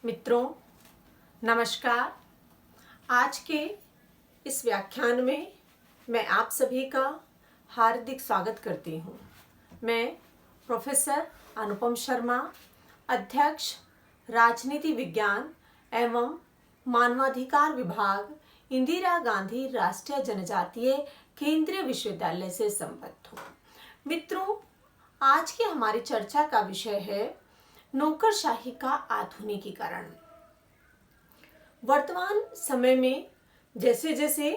मित्रों, नमस्कार। आज के इस व्याख्यान में मैं आप सभी का हार्दिक स्वागत करती हूँ। मैं प्रोफेसर अनुपम शर्मा, अध्यक्ष राजनीति विज्ञान एवं मानवाधिकार विभाग, इंदिरा गांधी राष्ट्रीय जनजातीय केंद्रीय विश्वविद्यालय से संबद्ध हूँ। मित्रों, आज की हमारी चर्चा का विषय है नौकरशाही का आधुनिकीकरण। वर्तमान समय में जैसे जैसे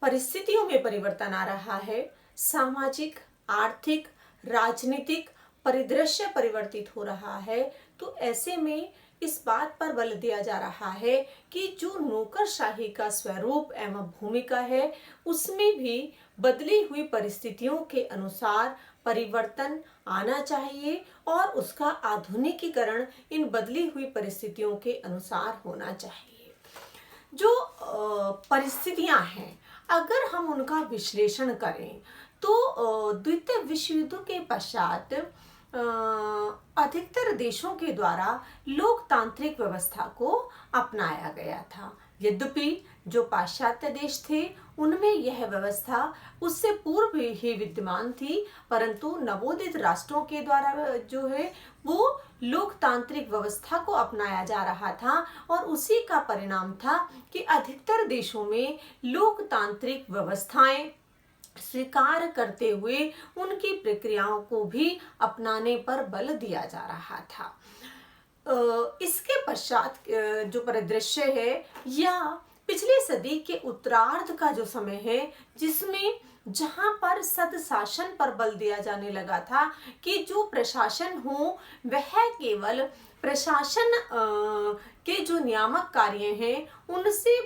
परिस्थितियों में परिवर्तन आ रहा है, सामाजिक, आर्थिक, राजनीतिक परिदृश्य परिवर्तित हो रहा है, तो ऐसे में इस बात पर बल दिया जा रहा है कि जो नौकरशाही का स्वरूप एवं भूमिका है, उसमें भी बदली हुई परिस्थितियों के अनुसार परिवर्तन आना चाहिए और उसका आधुनिकीकरण इन बदली हुई परिस्थितियों के अनुसार होना चाहिए। जो परिस्थितियां हैं, अगर हम उनका विश्लेषण करें तो द्वितीय विश्व युद्ध के पश्चात अधिकतर देशों के द्वारा लोकतांत्रिक व्यवस्था को अपनाया गया था। यद्यपि जो पाश्चात्य देश थे उनमें यह व्यवस्था उससे पूर्व ही विद्यमान थी, परंतु नवोदित राष्ट्रों के द्वारा जो है वो लोकतांत्रिक व्यवस्था को अपनाया जा रहा था और उसी का परिणाम था कि अधिकतर देशों में लोकतांत्रिक व्यवस्थाएं स्वीकार करते हुए उनकी प्रक्रियाओं को भी अपनाने पर बल दिया जा रहा था। इसके पश्चात जो परिदृश्य है या पिछली सदी के उत्तरार्ध का जो समय है, जिसमें जहां पर सदशासन पर बल दिया जाने लगा था कि जो प्रशासन हो वह केवल प्रशासन के जो नियामक कार्य हैं उनसे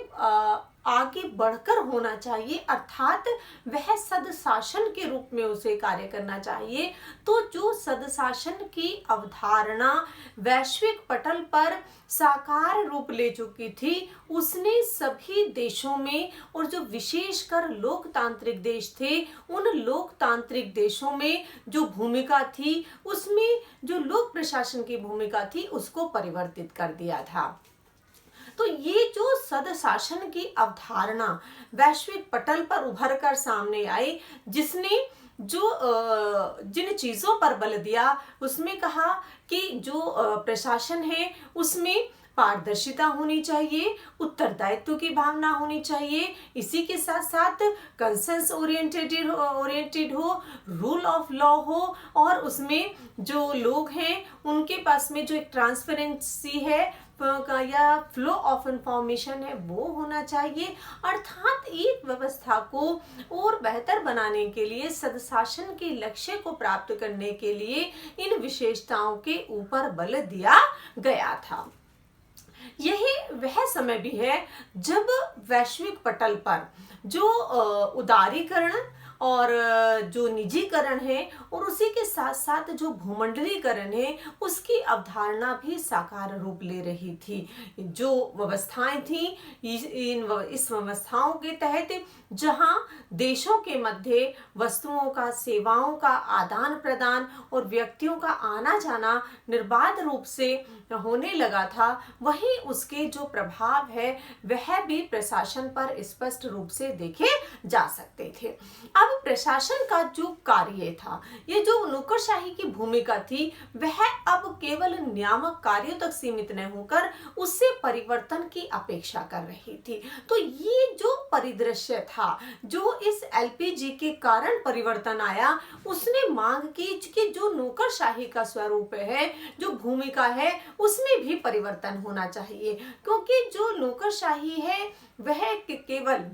आगे बढ़कर होना चाहिए, अर्थात वह सदशासन के रूप में उसे कार्य करना चाहिए। तो जो सदशासन की अवधारणा वैश्विक पटल पर साकार रूप ले चुकी थी, उसने सभी देशों में और जो विशेषकर लोकतांत्रिक देश थे उन लोकतांत्रिक देशों में जो भूमिका थी, उसमें जो लोक प्रशासन की भूमिका थी उसको परिवर्तित कर दिया था। तो ये जो सदशासन की अवधारणा वैश्विक पटल पर उभर कर सामने आई, जिसने जो जिन चीजों पर बल दिया, उसमें कहा कि जो प्रशासन है उसमें पारदर्शिता होनी चाहिए, उत्तरदायित्व की भावना होनी चाहिए, इसी के साथ साथ कंसेंस ओरिएंटेड हो, रूल ऑफ लॉ हो, और उसमें जो लोग हैं उनके पास में जो एक ट्रांसपेरेंसी है या फ्लो ऑफ इंफॉर्मेशन है वो होना चाहिए। अर्थात एक व्यवस्था को और बेहतर बनाने के लिए, सदशासन के लक्ष्य को प्राप्त करने के लिए इन विशेषताओं के ऊपर बल दिया गया था। यही वह समय भी है जब वैश्विक पटल पर जो उदारीकरण और जो निजीकरण है और उसी के साथ साथ जो भूमंडलीकरण है उसकी अवधारणा भी साकार रूप ले रही थी। जो व्यवस्थाएं थी, इस व्यवस्थाओं के तहत जहां देशों के मध्य वस्तुओं का, सेवाओं का आदान प्रदान और व्यक्तियों का आना जाना निर्बाध रूप से होने लगा था, वहीं उसके जो प्रभाव है वह भी प्रशासन पर स्पष्ट रूप से देखे जा सकते थे। अब प्रशासन का जो कार्य था, ये जो नौकरशाही की भूमिका थी, वह अब केवल नियामक कार्यों तक सीमित न होकर उससे परिवर्तन की अपेक्षा कर रही थी। तो ये जो परिदृश्य था, जो इस एलपीजी के कारण परिवर्तन आया, उसने मांग की कि जो नौकरशाही का स्वरूप है, जो भूमिका है, उसमें भी परिवर्तन होना चाहिए, क्योंकि जो नौकरशाही है वह केवल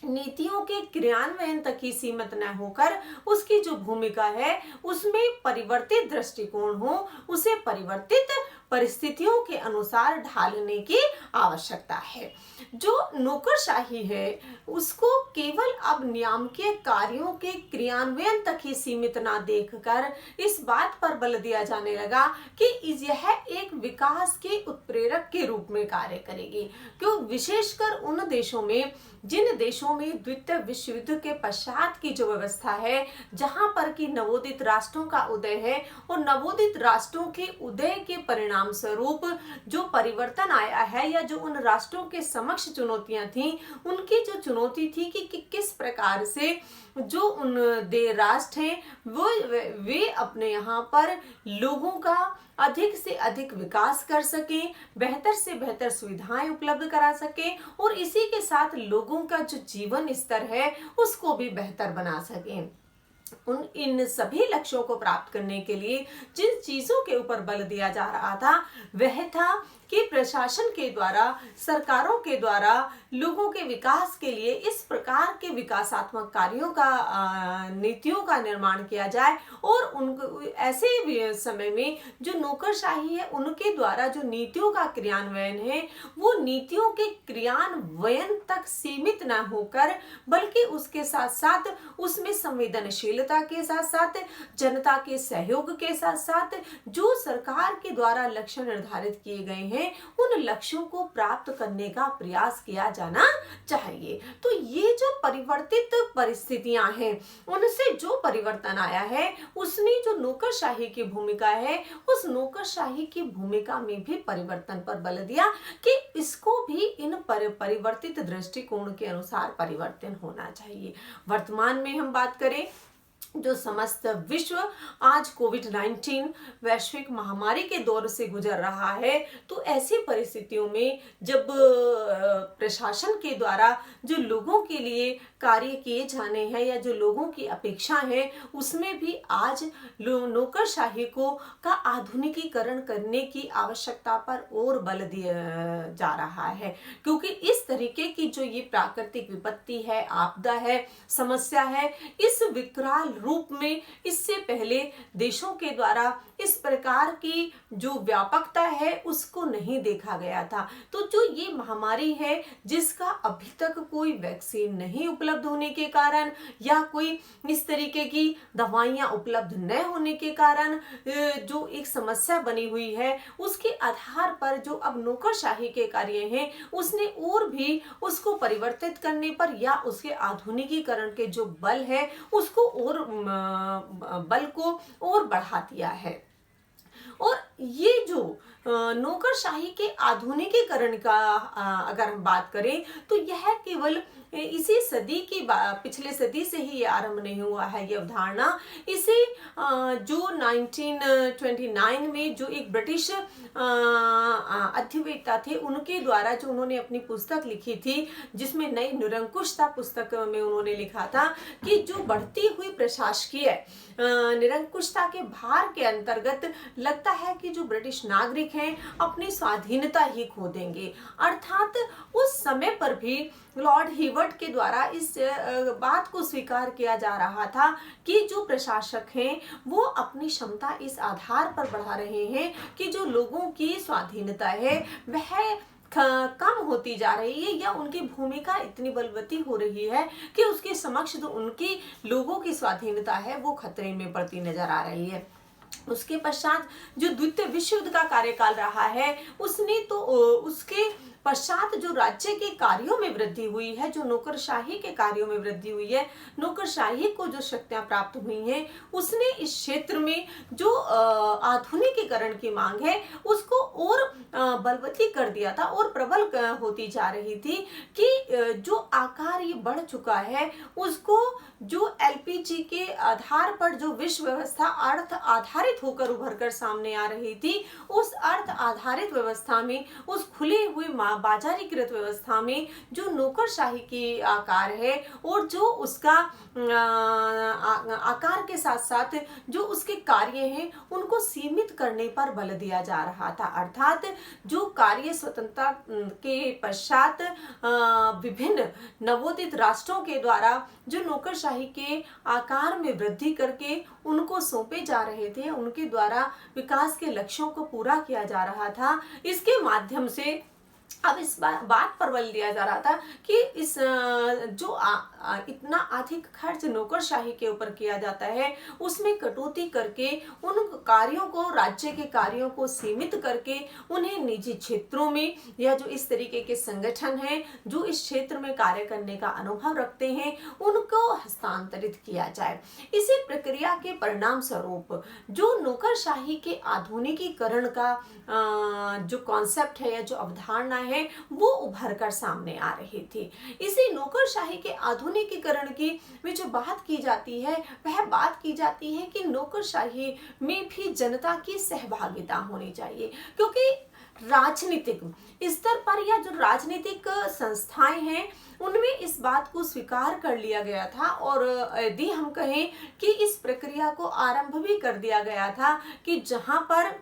नीतियों के क्रियान्वयन तक ही सीमित न होकर उसकी जो भूमिका है उसमें परिवर्तित दृष्टिकोण हो, उसे परिवर्तित परिस्थितियों के अनुसार ढालने की आवश्यकता है। जो नौकरशाही है उसको केवल अब नियामकीय कार्यों के क्रियान्वयन तक ही सीमित ना देखकर इस बात पर बल दिया जाने लगा कि यह एक विकास के उत्प्रेरक के रूप में कार्य करेगी। क्यों? विशेषकर उन देशों में, जिन देशों में द्वितीय विश्व युद्ध के पश्चात की जो व्यवस्था है, जहां पर कि नवोदित राष्ट्रों का उदय है और नवोदित राष्ट्रों के उदय के परिणाम परिणाम स्वरूप जो परिवर्तन आया है, या जो उन राष्ट्रों के समक्ष चुनौतियां थी, उनकी जो चुनौती थी कि किस प्रकार से जो उन दे राष्ट्र हैं वो वे अपने यहाँ पर लोगों का अधिक से अधिक विकास कर सकें, बेहतर से बेहतर सुविधाएं उपलब्ध करा सकें, और इसी के साथ लोगों का जो जीवन स्तर है उसको भी बेहतर बना सकें। इन सभी लक्ष्यों को प्राप्त करने के लिए जिन चीजों के ऊपर बल दिया जा रहा था वह था कि प्रशासन के द्वारा, सरकारों के द्वारा लोगों के विकास के लिए इस प्रकार के विकासात्मक कार्यों का, नीतियों का निर्माण किया जाए, और उनको ऐसे समय में जो नौकरशाही है उनके द्वारा जो नीतियों का क्रियान्वयन है वो नीतियों के क्रियान्वयन तक सीमित न होकर, बल्कि उसके साथ साथ उसमें संवेदनशीलता के साथ साथ, जनता के सहयोग के साथ साथ जो सरकार के द्वारा लक्ष्य निर्धारित किए गए हैं उन लक्ष्यों को प्राप्त करने का प्रयास किया जाना चाहिए। तो ये जो परिवर्तित परिस्थितियां हैं उनसे जो परिवर्तन आया है उसमें जो नौकरशाही की भूमिका है उस नौकरशाही की भूमिका में भी परिवर्तन पर बल दिया कि इसको भी इन परिवर्तित दृष्टिकोण के अनुसार परिवर्तन होना चाहिए। वर्तमान में हम बात करें, जो समस्त विश्व आज कोविड-19 वैश्विक महामारी के दौर से गुजर रहा है, तो ऐसी परिस्थितियों में जब प्रशासन के द्वारा जो लोगों के लिए कार्य किए जाने हैं या जो लोगों की अपेक्षा है उसमें भी आज नौकरशाही को का आधुनिकीकरण करने की आवश्यकता पर और बल दिया जा रहा है, क्योंकि इस तरीके की जो ये प्राकृतिक विपत्ति है, आपदा है, समस्या है, इस विकराल रूप में इससे पहले देशों के द्वारा इस प्रकार की जो व्यापकता है उसको नहीं देखा गया था। तो जो ये महामारी है जिसका अभी तक कोई वैक्सीन नहीं उपलब्ध होने के कारण या कोई इस तरीके की दवाइयां उपलब्ध न होने के कारण जो एक समस्या बनी हुई है, उसके आधार पर जो अब नौकरशाही के कार्य हैं उसने और भी उसको परिवर्तित करने पर या उसके आधुनिकीकरण के जो बल है उसको और बल को और बढ़ा दिया है। और ये जो नौकरशाही के आधुनिकीकरण का अगर हम बात करें तो यह केवल इसी सदी की पिछले सदी से ही आरंभ नहीं हुआ है। ये अवधारणा इसे जो 1929 में जो एक ब्रिटिश अध्यवेता थे उनके द्वारा जो उन्होंने अपनी पुस्तक लिखी थी जिसमें नई निरंकुशता पुस्तक में उन्होंने लिखा था कि जो बढ़ती हुई प्रशासकीय निरंकुशता के भार के अंतर्गत लगता है कि जो ब्रिटिश नागरिक हैं अपनी स्वाधीनता ही खो देंगे। अर्थात उस समय पर भी लॉर्ड हीवर्ड के द्वारा इस बात को स्वीकार किया जा रहा था कि जो प्रशासक हैं वो अपनी क्षमता इस आधार पर बढ़ा रहे हैं कि जो लोगों की स्वाधीनता है वह कम होती जा रही है या उनकी भूमिका इतनी बलवती हो रही है कि उसके समक्ष जो उनकी लोगों की स्वाधीनता है वो खतरे में पड़ती नजर आ रही है। उसके पश्चात जो द्वितीय विश्व युद्ध का कार्यकाल रहा है उसने तो उसके पश्चात जो राज्य के कार्यों में वृद्धि हुई है, जो नौकरशाही के कार्यों में वृद्धि हुई है, नौकरशाही को जो शक्तियां प्राप्त हुई हैं उसने इस क्षेत्र में जो आधुनिकीकरण की मांग है उसको और बलवती कर दिया था और प्रबल होती जा रही थी कि जो आकार ये बढ़ चुका है उसको जो एलपीजी के आधार पर जो विश्व व्यवस्था अर्थ आधारित होकर उभर कर सामने आ रही थी, उस अर्थ आधारित व्यवस्था में, उस खुले हुए बाजारीकृत व्यवस्था में जो नौकरशाही की आकार है और जो उसका आकार के साथ साथ जो उसके कार्य हैं उनको सीमित करने पर बल दिया जा रहा था। अर्थात जो कार्य स्वतंत्रता के पश्चात विभिन्न नवोदित राष्ट्रों के द्वारा जो नौकरशाही के आकार में वृद्धि करके उनको सौंपे जा रहे थे, उनके द्वारा विकास के लक्ष्यों को पूरा किया जा रहा था, इसके माध्यम से अब इस बात पर बल दिया जा रहा था कि इस इतना अधिक खर्च नौकरशाही के ऊपर किया जाता है, उसमें कटौती करके उन कार्यों को, राज्य के कार्यों को सीमित करके उन्हें निजी क्षेत्रों में, या जो इस तरीके के संगठन हैं जो इस क्षेत्र में कार्य करने का अनुभव रखते हैं, उनको हस्तांतरित किया जाए। इसी प्रक्रिया के परिणाम स्वरूप जो नौकरशाही के आधुनिकीकरण का जो कॉन्सेप्ट है या जो अवधारणा है वो उभर कर सामने आ रही थी। इसी नौकरशाही के आधुनिकीकरण की में जो बात की जाती है, वह बात की जाती है कि नौकरशाही में भी जनता की सहभागिता होनी चाहिए, क्योंकि राजनीतिक स्तर पर या जो राजनीतिक संस्थाएं हैं उनमें इस बात को स्वीकार कर लिया गया था, और यदि हम कहें कि इस प्रक्रिया को आरंभ भी कर दिया गया था कि जहां पर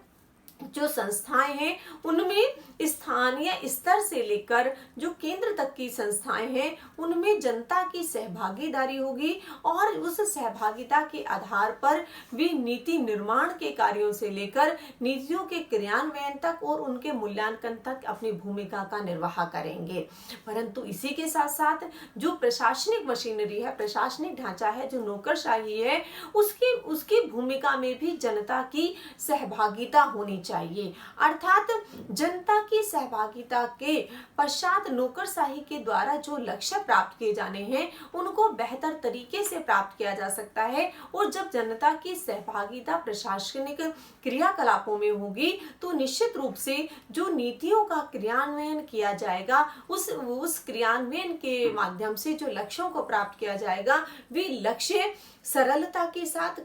जो संस्थाएं हैं उनमें स्थानीय स्तर से लेकर जो केंद्र तक की संस्थाएं हैं उनमें जनता की सहभागीदारी होगी, और उस सहभागिता के आधार पर वे नीति निर्माण के कार्यों से लेकर नीतियों के क्रियान्वयन तक और उनके मूल्यांकन तक अपनी भूमिका का निर्वाह करेंगे। परंतु इसी के साथ साथ जो प्रशासनिक मशीनरी है, प्रशासनिक ढांचा है, जो नौकरशाही है, उसकी भूमिका में भी जनता की सहभागिता होनी चाहिए। अर्थात जनता की सहभागिता के पश्चात नौकरशाही के द्वारा जो लक्ष्य प्राप्त किए जाने हैं उनको बेहतर तरीके से प्राप्त किया जा सकता है। और जब जनता की सहभागिता प्रशासनिक क्रियाकलापों में होगी तो निश्चित रूप से जो नीतियों का क्रियान्वयन किया जाएगा, उस क्रियान्वयन के माध्यम से जो लक्ष्यों को प्राप्त किया जाएगा, वे लक्ष्य सरलता के साथ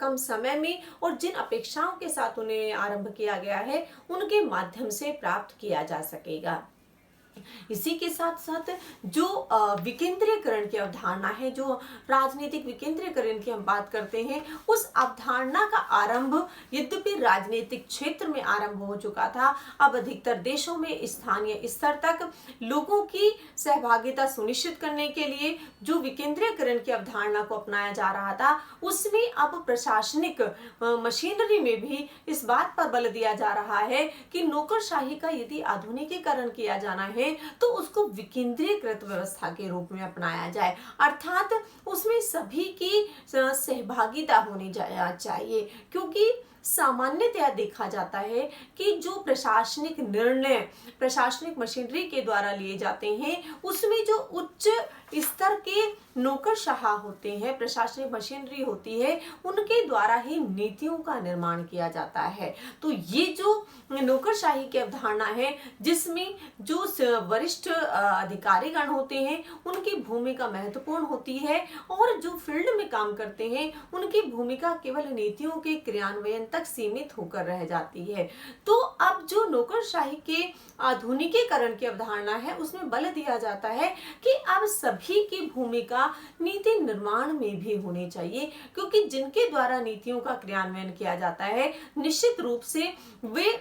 कम समय में और जिन अपेक्षाओं के साथ उन्हें आरंभ किया गया है उनके माध्यम से प्राप्त किया जा सकेगा। इसी के साथ साथ जो विकेंद्रीकरण की अवधारणा है, जो राजनीतिक विकेंद्रीकरण की हम बात करते हैं, उस अवधारणा का आरंभ यद्यपि राजनीतिक क्षेत्र में आरंभ हो चुका था, अब अधिकतर देशों में स्थानीय स्तर तक लोगों की सहभागिता सुनिश्चित करने के लिए जो विकेंद्रीकरण की अवधारणा को अपनाया जा रहा था, उसमें अब प्रशासनिक मशीनरी में भी इस बात पर बल दिया जा रहा है कि नौकरशाही का यदि आधुनिकीकरण किया जाना है तो उसको विकेंद्रीकृत व्यवस्था के रूप में अपनाया जाए, अर्थात उसमें सभी की सहभागिता होनी चाहिए। क्योंकि सामान्यतया देखा जाता है कि जो प्रशासनिक निर्णय प्रशासनिक मशीनरी के द्वारा लिए जाते हैं उसमें जो उच्च स्तर के नौकरशाह होते हैं, प्रशासनिक मशीनरी होती है, उनके द्वारा ही नीतियों का निर्माण किया जाता है। तो ये जो नौकरशाही की अवधारणा है जिसमें जो वरिष्ठ अधिकारीगण होते हैं उनकी भूमिका महत्वपूर्ण होती है, और जो फील्ड में काम करते हैं उनकी भूमिका केवल नीतियों के क्रियान्वयन तक सीमित होकर रह जाती है। तो अब जो नौकरशाही के आधुनिकीकरण की अवधारणा है उसमें बल दिया जाता है कि अब सभी की भूमिका नीति निर्माण में भी होनी चाहिए, क्योंकि जिनके द्वारा नीतियों का क्रियान्वयन किया जाता है निश्चित रूप से वे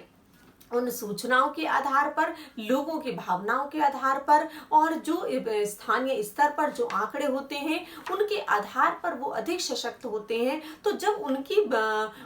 उन सूचनाओं के आधार पर, लोगों की भावनाओं के आधार पर और जो स्थानीय स्तर पर जो आंकड़े होते हैं उनके आधार पर वो अधिक सशक्त होते हैं। तो जब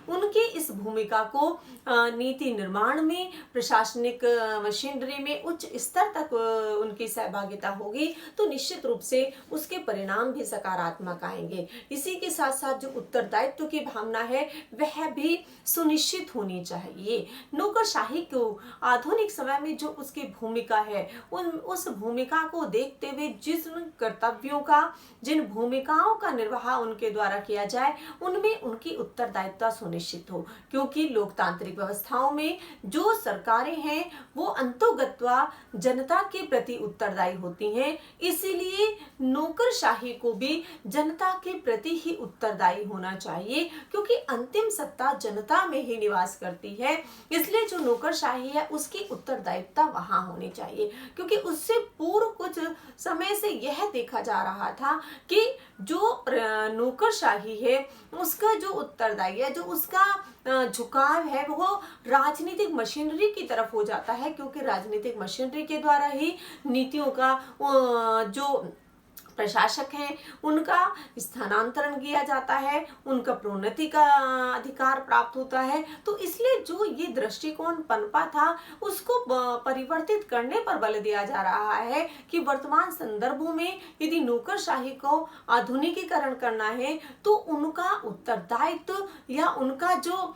उनकी इस भूमिका को नीति निर्माण में, प्रशासनिक मशीनरी में उच्च स्तर तक उनकी सहभागिता होगी तो निश्चित रूप से उसके परिणाम भी सकारात्मक आएंगे। इसी के साथ साथ जो उत्तरदायित्व की भावना है वह भी सुनिश्चित होनी चाहिए। नौकरशाही को आधुनिक समय में जो उसकी भूमिका है उस भूमिका को देखते हुए जिन कर्तव्यों का, जिन भूमिकाओं का निर्वाह उनके द्वारा किया जाए उनमें उनकी उत्तरदायित्व सुनिश्चित हो, क्योंकि लोकतांत्रिक व्यवस्थाओं में जो सरकारें हैं वो अंतोगत्वा जनता के प्रति उत्तरदायी होती हैं। इसीलिए नौकरशाही को भी जनता के प्रति ही उत्तरदायी होना चाहिए, क्योंकि अंतिम सत्ता जनता में ही निवास करती है। इसलिए जो नौकरशाही है उसकी उत्तरदायित्व वहां होनी चाहिए, क्योंकि उससे पूर्व कुछ समय से यह देखा जा रहा था कि जो नौकरशाही है उसका जो उत्तरदायी है, जो उसका झुकाव है वो राजनीतिक मशीनरी की तरफ हो जाता है, क्योंकि राजनीतिक मशीनरी के द्वारा ही नीतियों का जो प्रशासक हैं उनका स्थानांतरण किया जाता है, उनका प्रोन्नति का अधिकार प्राप्त होता है। तो इसलिए जो ये दृष्टिकोण पनपा था उसको परिवर्तित करने पर बल दिया जा रहा है कि वर्तमान संदर्भों में यदि नौकरशाही को आधुनिकीकरण करना है तो उनका उत्तरदायित्व या उनका जो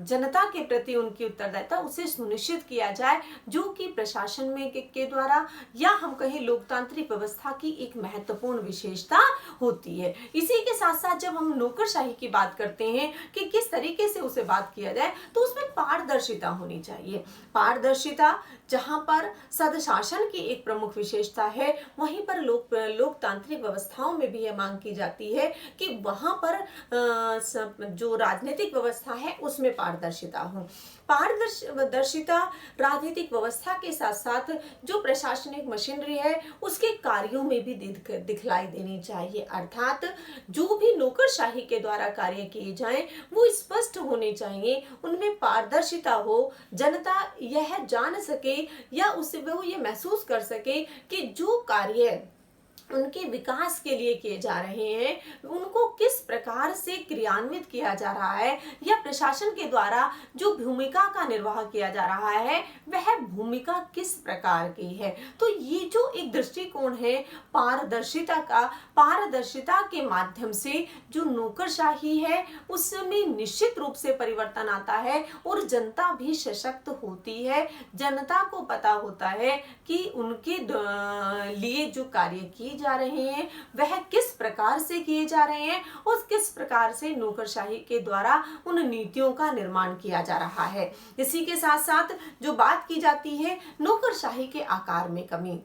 जनता के प्रति उनकी उत्तरदायित्व उसे सुनिश्चित किया जाए, जो कि प्रशासन में के द्वारा या हम कहें लोकतांत्रिक व्यवस्था की एक महत्वपूर्ण विशेषता होती है। इसी के साथ साथ जब हम नौकरशाही की बात करते हैं कि किस तरीके से उसे बात किया जाए तो उसमें पारदर्शिता होनी चाहिए। पारदर्शिता जहां पर सदशासन की एक प्रमुख विशेषता है, वहीं पर लोकतांत्रिक व्यवस्थाओं में भी यह मांग की जाती है कि वहां पर जो राजनीतिक व्यवस्था है उसमें पारदर्शिता हो। पारदर्शिता राजनीतिक व्यवस्था के साथ साथ जो प्रशासनिक मशीनरी है उसके कार्यों में भी दिखलाई देनी चाहिए। अर्थात जो भी नौकरशाही के द्वारा कार्य किए जाएं वो स्पष्ट होने चाहिए, उनमें पारदर्शिता हो, जनता यह जान सके या उससे वो ये महसूस कर सके कि जो कार्य उनके विकास के लिए किए जा रहे हैं उनको किस प्रकार से क्रियान्वित किया जा रहा है या प्रशासन के द्वारा जो भूमिका का निर्वाह किया जा रहा है वह भूमिका किस प्रकार की है। तो ये जो एक दृष्टिकोण है पारदर्शिता का, पारदर्शिता के माध्यम से जो नौकरशाही है उसमें निश्चित रूप से परिवर्तन आता है और जनता भी सशक्त होती है। जनता को पता होता है कि उनके लिए जो कार्य किए जा रहे हैं वह किस प्रकार से किए जा रहे हैं और किस प्रकार से नौकरशाही के द्वारा उन नीतियों का निर्माण किया जा रहा है। इसी के साथ साथ जो बात की जाती है नौकरशाही के आकार में कमी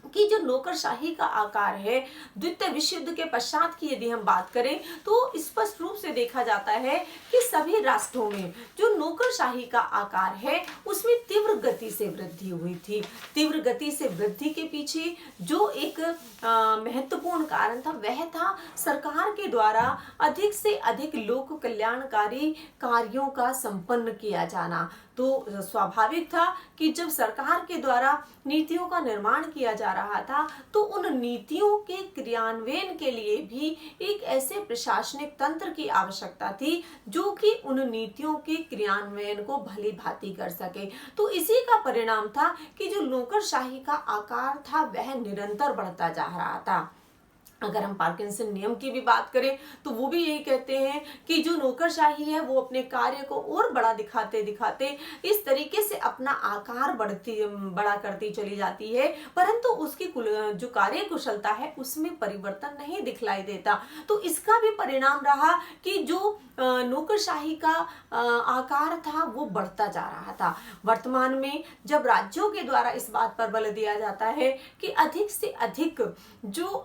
कि जो नौकरशाही का आकार है द्वितीय विश्व युद्ध के पश्चात की यदि हम बात करें तो स्पष्ट रूप से देखा जाता है कि सभी राष्ट्रों में जो नौकरशाही का आकार है उसमें तीव्र गति से वृद्धि हुई थी। तीव्र गति से वृद्धि के पीछे जो एक महत्वपूर्ण कारण था वह था सरकार के द्वारा अधिक से अधिक लोक कल्याणकारी कार्यों का संपन्न किया जाना। तो स्वाभाविक था कि जब सरकार के द्वारा नीतियों का निर्माण किया जा रहा था तो उन नीतियों के क्रियान्वयन के लिए भी एक ऐसे प्रशासनिक तंत्र की आवश्यकता थी जो कि उन नीतियों के क्रियान्वयन को भली भांति कर सके। तो इसी का परिणाम था कि जो नौकरशाही का आकार था वह निरंतर बढ़ता जा रहा था। अगर हम पार्किंसन नियम की भी बात करें तो वो भी यही कहते हैं कि जो नौकरशाही है वो अपने कार्य को और बड़ा दिखाते दिखाते इस तरीके से अपना आकार बड़ा करती चली जाती है, परंतु उसकी जो कार्य कुशलता है उसमें परिवर्तन नहीं दिखलाई देता। तो इसका भी परिणाम रहा कि जो नौकरशाही का आकार था वो बढ़ता जा रहा था। वर्तमान में जब राज्यों के द्वारा इस बात पर बल दिया जाता है कि अधिक से अधिक जो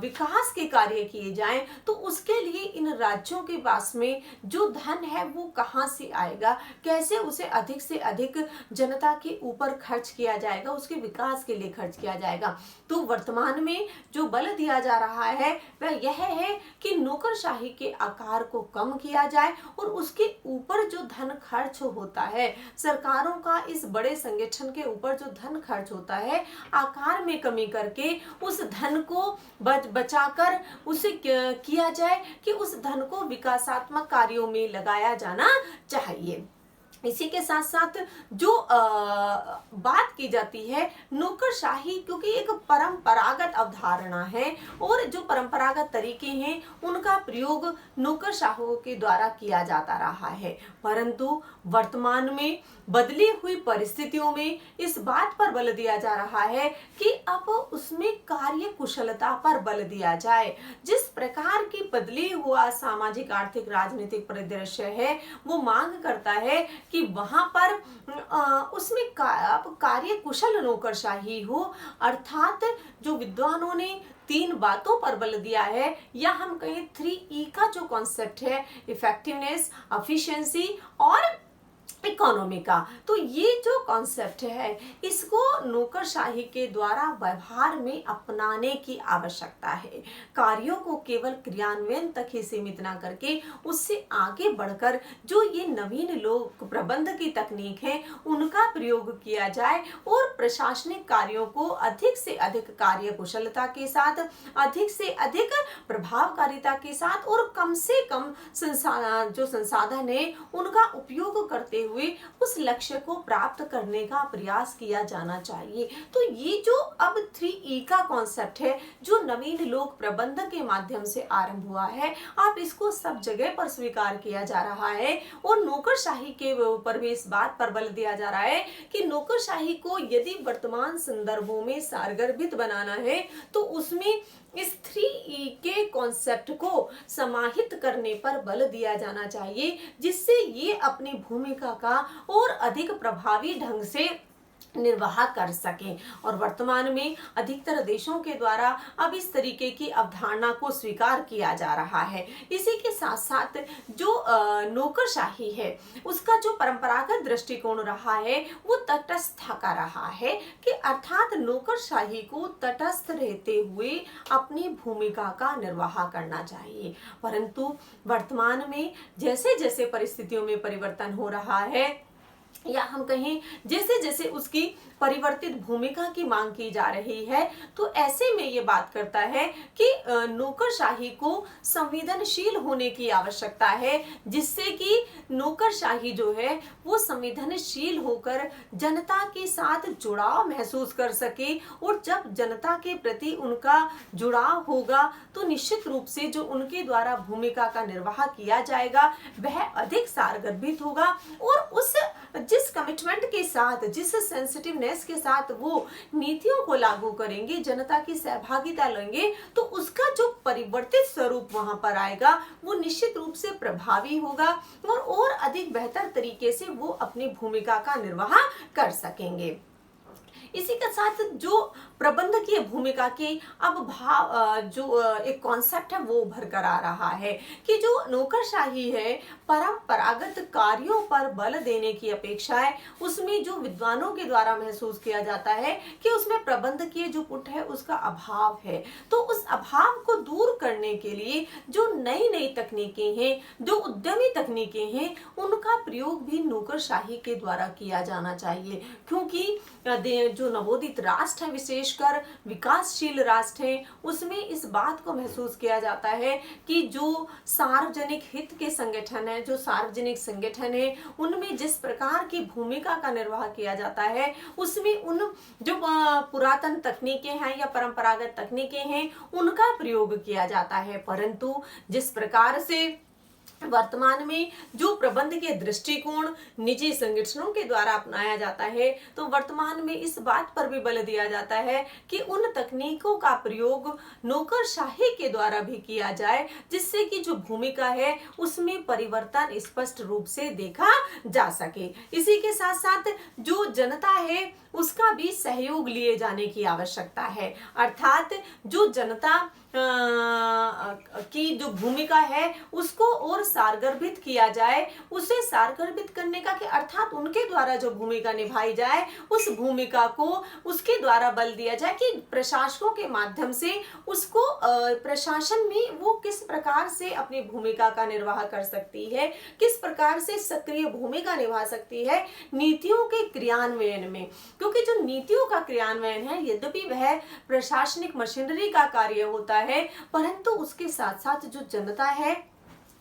विकास के कार्य किए जाएं तो उसके लिए इन राज्यों के पास में जो धन है वो कहां से आएगा, कैसे उसे अधिक से अधिक जनता के ऊपर खर्च किया जाएगा, उसके विकास के लिए खर्च किया जाएगा। तो वर्तमान में जो बल दिया जा रहा है वह यह है कि नौकरशाही के आकार को कम किया जाए और उसके ऊपर जो धन खर्च होता है, सरकारों का इस बड़े संगठन के ऊपर जो धन खर्च होता है आकार में कमी करके उस धन को बचाकर उसे किया जाए कि उस धन को विकासात्मक कार्यों में लगाया जाना चाहिए। इसी के साथ साथ जो बात की जाती है नौकरशाही, क्योंकि एक परंपरागत अवधारणा है और जो परंपरागत तरीके हैं उनका प्रयोग नौकरशाहों के द्वारा किया जाता रहा है, परंतु वर्तमान में बदली हुई परिस्थितियों में इस बात पर बल दिया जा रहा है कि अब उसमें कार्य कुशलता पर बल दिया जाए। जिस प्रकार की बदली हुआ सामाजिक आर्थिक राजनीतिक परिदृश्य है वो मांग करता है कि वहां पर उसमें कार्य कुशल नौकरशाही हो। अर्थात जो विद्वानों ने 3 बातों पर बल दिया है या हम कहें 3E का जो कॉन्सेप्ट है, इफेक्टिवनेस, एफिशिएंसी और इकोनॉमी का। तो ये जो कॉन्सेप्ट है इसको नौकरशाही के द्वारा व्यवहार में अपनाने की आवश्यकता है। कार्यों को केवल क्रियान्वयन तक ही सीमित ना करके उससे आगे बढ़कर जो ये नवीन लोक प्रबंध की तकनीक है उनका प्रयोग किया जाए और प्रशासनिक कार्यों को अधिक से अधिक कार्य कुशलता के साथ, अधिक से अधिक प्रभावकारिता के साथ और कम से कम जो संसाधन है उनका उपयोग करते हुए उस लक्ष्य को प्राप्त करने का प्रयास किया जाना चाहिए। तो ये जो अब 3E का कॉन्सेप्ट है जो नवीन लोक प्रबंध के माध्यम से आरंभ हुआ है, आप इसको सब जगह पर स्वीकार किया जा रहा है और नौकरशाही के ऊपर भी इस बात पर बल दिया जा रहा है कि नौकरशाही को यदि वर्तमान संदर्भों में सारगर्भित बनाना है तो उसमें इस 3E के कॉन्सेप्ट को समाहित करने पर बल दिया जाना चाहिए, जिससे ये अपनी भूमिका का और अधिक प्रभावी ढंग से निर्वाह कर सकें। और वर्तमान में अधिकतर देशों के द्वारा अब इस तरीके की अवधारणा को स्वीकार किया जा रहा है। इसी के साथ साथ जो नौकरशाही है उसका जो परंपरागत दृष्टिकोण रहा है वो तटस्थ का रहा है कि अर्थात नौकरशाही को तटस्थ रहते हुए अपनी भूमिका का निर्वाह करना चाहिए। परंतु वर्तमान में जैसे जैसे परिस्थितियों में परिवर्तन हो रहा है या हम कहें जैसे जैसे उसकी परिवर्तित भूमिका की मांग की जा रही है, तो ऐसे में ये बात करता है कि नौकरशाही को संवेदनशील होने की आवश्यकता है, जिससे कि नौकरशाही जो है वो संवेदनशील होकर जनता के साथ जुड़ाव महसूस कर सके और जब जनता के प्रति उनका जुड़ाव होगा तो निश्चित रूप से जो उनके द्वारा भूमिका का निर्वाह किया जाएगा वह अधिक सारगर्भित होगा और उस जिस कमिटमेंट के साथ, जिस सेंसिटिवनेस के साथ वो नीतियों को लागू करेंगे, जनता की सहभागिता लेंगे, तो उसका जो परिवर्तित स्वरूप वहां पर आएगा वो निश्चित रूप से प्रभावी होगा और अधिक बेहतर तरीके से वो अपनी भूमिका का निर्वाह कर सकेंगे। इसी के साथ जो प्रबंधकीय भूमिका के अब भाव जो एक कॉन्सेप्ट है वो उभर कर आ रहा है कि जो नौकरशाही है परंपरागत कार्यों पर बल देने की अपेक्षा है उसमें जो विद्वानों के द्वारा महसूस किया जाता है कि उसमें प्रबंधकीय जो पुट है उसका अभाव है। तो उस अभाव को दूर करने के लिए जो नई नई तकनीकें हैं, जो उद्यमी तकनीकें हैं, उनका प्रयोग भी नौकरशाही के द्वारा किया जाना चाहिए, क्योंकि जो नवोदित राष्ट्र है, विशेषकर विकासशील राष्ट्र है, उसमें इस बात को महसूस किया जाता है कि जो सार्वजनिक हित के संगठन है, जो सार्वजनिक संगठन है, उनमें जिस प्रकार की भूमिका का निर्वाह किया जाता है उसमें उन जो पुरातन तकनीकें हैं या परंपरागत तकनीकें हैं उनका प्रयोग किया जाता है। परंतु जिस प्रकार से वर्तमान में जो प्रबंध के दृष्टिकोण निजी संगठनों के द्वारा अपनाया जाता है, तो वर्तमान में इस बात पर भी बल दिया जाता है कि उन तकनीकों का प्रयोग नौकरशाही के द्वारा भी किया जाए, जिससे कि जो भूमिका है उसमें परिवर्तन स्पष्ट रूप से देखा जा सके। इसी के साथ साथ जो जनता है उसका भी सहयोग लिए जाने की आवश्यकता है, अर्थात जो जनता की जो भूमिका है उसको और सारगर्भित किया जाए, उसे सारगर्भित करने का कि अर्थात उनके द्वारा जो भूमिका निभाई जाए उस भूमिका को उसके द्वारा बल दिया जाए कि प्रशासकों के माध्यम से उसको प्रशासन में वो किस प्रकार से अपनी भूमिका का निर्वाह कर सकती है, किस प्रकार से सक्रिय भूमिका निभा सकती है नीतियों के क्रियान्वयन में। क्योंकि जो नीतियों का क्रियान्वयन है यद्यपि वह प्रशासनिक मशीनरी का कार्य होता है, परंतु उसके साथ साथ जो जनता है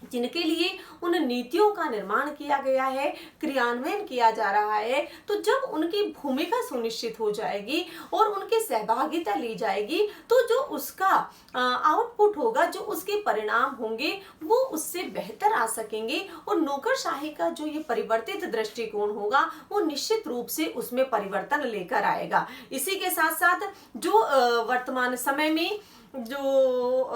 जिनके लिए उन नीतियों का निर्माण किया गया है, क्रियान्वयन किया जा रहा है, तो जब उनकी भूमिका सुनिश्चित हो जाएगी और उनकी सहभागिता ली जाएगी तो जो उसका आउटपुट होगा, जो उसके परिणाम होंगे वो उससे बेहतर आ सकेंगे और नौकरशाही का जो ये परिवर्तित दृष्टिकोण होगा वो निश्चित रूप से उसमें परिवर्तन लेकर आएगा। इसी के साथ साथ जो वर्तमान समय में जो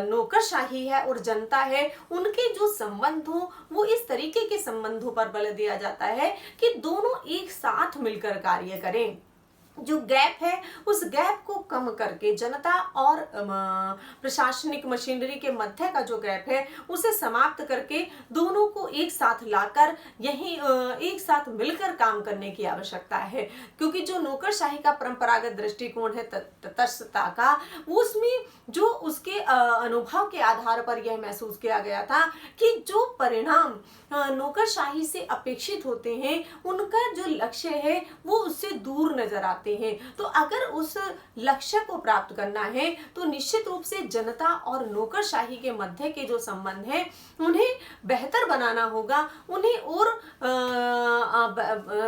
नौकरशाही है और जनता है उनके जो संबंध हो वो इस तरीके के संबंधों पर बल दिया जाता है कि दोनों एक साथ मिलकर कार्य करें। जो गैप है उस गैप को कम करके जनता और प्रशासनिक मशीनरी के मध्य का जो गैप है उसे समाप्त करके दोनों को एक साथ लाकर यही एक साथ मिलकर काम करने की आवश्यकता है। क्योंकि जो नौकरशाही का परंपरागत दृष्टिकोण है तटस्थता का, उसमें जो उसके अनुभव के आधार पर यह महसूस किया गया था कि जो परिणाम नौकरशाही से अपेक्षित होते हैं उनका जो लक्ष्य है वो उससे दूर नजर आते हैं। तो अगर उस लक्ष्य को प्राप्त करना है तो निश्चित रूप से जनता और नौकरशाही के मध्य के जो संबंध है उन्हें बेहतर बनाना होगा, उन्हें और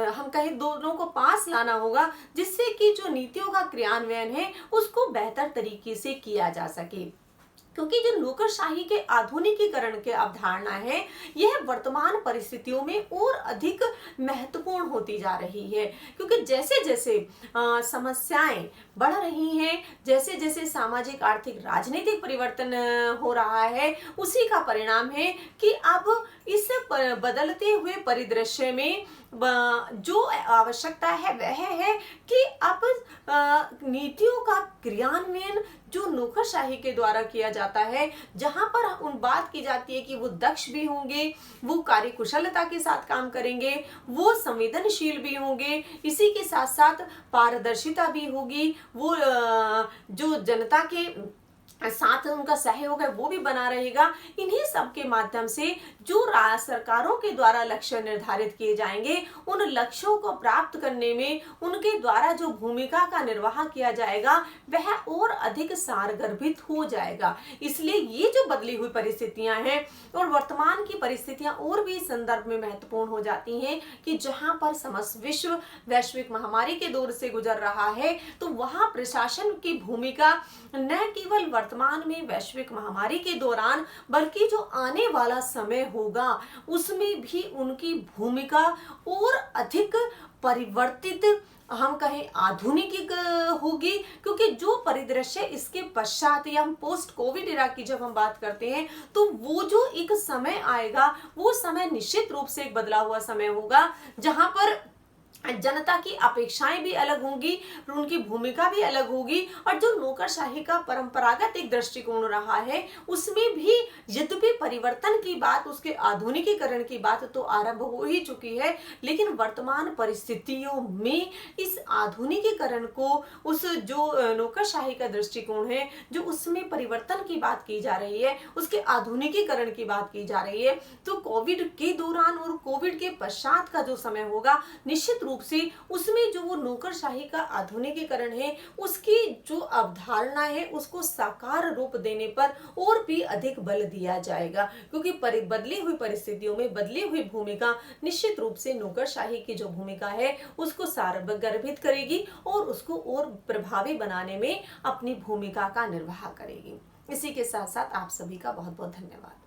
हम कहें दोनों को पास लाना होगा, जिससे कि जो नीतियों का क्रियान्वयन है उसको बेहतर तरीके से किया जा सके। क्योंकि जो नौकरशाही के आधुनिकीकरण के अवधारणा है यह वर्तमान परिस्थितियों में और अधिक महत्वपूर्ण होती जा रही है। क्योंकि जैसे जैसे समस्याएं बढ़ रही हैं, जैसे जैसे सामाजिक आर्थिक राजनीतिक परिवर्तन हो रहा है, उसी का परिणाम है कि अब इस बदलते हुए परिदृश्य में जो आवश्यकता है वह है कि अब नीतियों का क्रियान्वयन जो नौकरशाही के द्वारा किया जाता है, जहां पर उन बात की जाती है कि वो दक्ष भी होंगे, वो कार्यकुशलता के साथ काम करेंगे, वो संवेदनशील भी होंगे, इसी के साथ साथ पारदर्शिता भी होगी, वो जो जनता के साथ उनका सहयोग है वो भी बना रहेगा। इन्हीं सब के माध्यम से जो सरकारों के द्वारा लक्ष्य निर्धारित किए जाएंगे उन लक्ष्यों को प्राप्त करने में उनके द्वारा जो भूमिका का निर्वाह किया जाएगा वह और अधिक सारगर्भित हो जाएगा। इसलिए ये जो बदली हुई परिस्थितियां हैं और वर्तमान की परिस्थितियां और भी इस संदर्भ में महत्वपूर्ण हो जाती हैं कि जहां पर समस्त विश्व वैश्विक महामारी के दौर से गुजर रहा है, तो वहां प्रशासन की भूमिका न केवल वर्तमान में वैश्विक महामारी के दौरान बल्कि जो आने वाला समय होगा उसमें भी उनकी भूमिका और अधिक परिवर्तित, हम कहें आधुनिक होगी। क्योंकि जो परिदृश्य इसके पश्चात या हम पोस्ट कोविड इरा की जब हम बात करते हैं तो वो जो एक समय आएगा वो समय निश्चित रूप से एक बदला हुआ समय होगा, जहां पर जनता की अपेक्षाएं भी अलग होंगी, उनकी भूमिका भी अलग होगी, और जो नौकरशाही का परंपरागत एक दृष्टिकोण रहा है उसमें भी यद्यपि परिवर्तन की बात, उसके आधुनिकीकरण की बात तो आरंभ हो ही चुकी है, लेकिन वर्तमान परिस्थितियों में इस आधुनिकीकरण को, उस जो नौकरशाही का दृष्टिकोण है जो उसमें परिवर्तन की बात की जा रही है, उसके आधुनिकीकरण की बात की जा रही है, तो कोविड के दौरान और कोविड के पश्चात का जो समय होगा निश्चित रूप से उसमें जो वो नौकरशाही का आधुनिकीकरण है उसकी जो अवधारणा है उसको साकार रूप देने पर और भी अधिक बल दिया जाएगा। क्योंकि बदली हुई परिस्थितियों में बदली हुई भूमिका निश्चित रूप से नौकरशाही की जो भूमिका है उसको सारगर्भित करेगी और उसको और प्रभावी बनाने में अपनी भूमिका का निर्वाह करेगी। इसी के साथ साथ आप सभी का बहुत बहुत धन्यवाद।